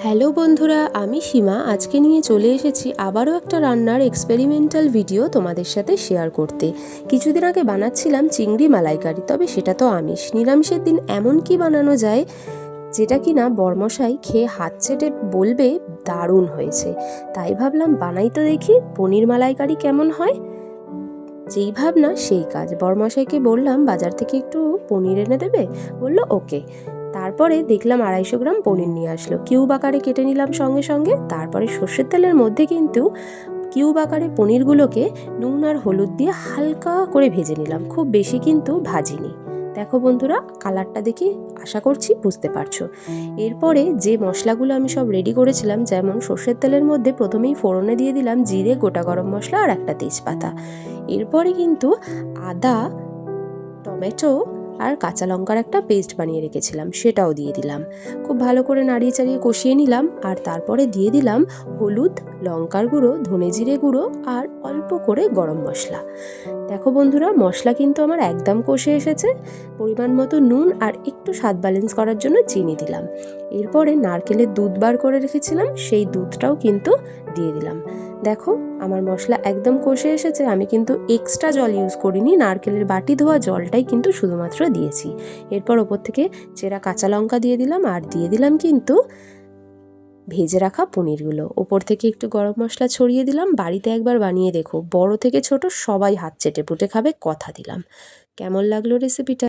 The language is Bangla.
হ্যালো বন্ধুরা, আমি সীমা আজকে নিয়ে চলে এসেছি আবারও একটা রান্নার এক্সপেরিমেন্টাল ভিডিও তোমাদের সাথে শেয়ার করতে। কিছুদিন আগে বানাচ্ছিলাম চিংড়ি মালাইকারি, তবে সেটা তো আমিষ। নিরামিষের দিন এমন কি বানানো যায় যেটা কিনা বরমশাই খেয়ে হাত চেটে বলবে দারুণ হয়েছে। তাই ভাবলাম বানাই তো দেখি পনির মালাইকারি কেমন হয়। যেই ভাবনা সেই কাজ। বরমশাইকে বললাম বাজার থেকে একটু পনির এনে দেবে, বলল ওকে। তারপরে দেখলাম 250 গ্রাম পনির নিয়ে আসলো, কিউব আকারে কেটে নিলাম সঙ্গে সঙ্গে। তারপরে সর্ষের তেলের মধ্যে কিন্তু কিউব আকারে পনিরগুলোকে নুন আর হলুদ দিয়ে হালকা করে ভেজে নিলাম, খুব বেশি কিন্তু ভাজিনি। দেখো বন্ধুরা, কালারটা দেখি আশা করছি বুঝতে পারছো। এরপরে যে মশলাগুলো আমি সব রেডি করেছিলাম, যেমন সর্ষের তেলের মধ্যে প্রথমেই ফোড়নে দিয়ে দিলাম জিরে, গোটা গরম মশলা আর একটা তেজপাতা। এরপরে কিন্তু আদা, টমেটো আর কাঁচা লঙ্কার একটা পেস্ট বানিয়ে রেখেছিলাম, সেটাও দিয়ে দিলাম। খুব ভালো করে নাড়িয়ে চাড়িয়ে কষিয়ে নিলাম। আর তারপরে দিয়ে দিলাম হলুদ, লঙ্কার গুঁড়ো, ধনে জিরে গুঁড়ো আর অল্প করে গরম মশলা। দেখো বন্ধুরা, মশলা কিন্তু আমার একদম কষে এসেছে। পরিমাণ মতো নুন আর একটু স্বাদ ব্যালেন্স করার জন্য চিনি দিলাম। এরপরে নারকেলের দুধ বার করে রেখেছিলাম, সেই দুধটাও কিন্তু দিয়ে দিলাম। দেখো আমার মশলা একদম কষে এসেছে। আমি কিন্তু এক্সট্রা জল ইউজ করিনি, নারকেলের বাটি ধোয়া জলটাই কিন্তু শুধুমাত্র দিয়েছি। এরপর ওপর থেকে চেরা কাঁচা লঙ্কা দিয়ে দিলাম আর দিয়ে দিলাম কিন্তু ভেজে রাখা পনিরগুলো। ওপর থেকে একটু গরম মশলা ছড়িয়ে দিলাম। বাড়িতে একবার বানিয়ে দেখো, বড় থেকে ছোট সবাই হাত চেটে পুটে খাবে, কথা দিলাম। কেমন লাগলো রেসিপিটা?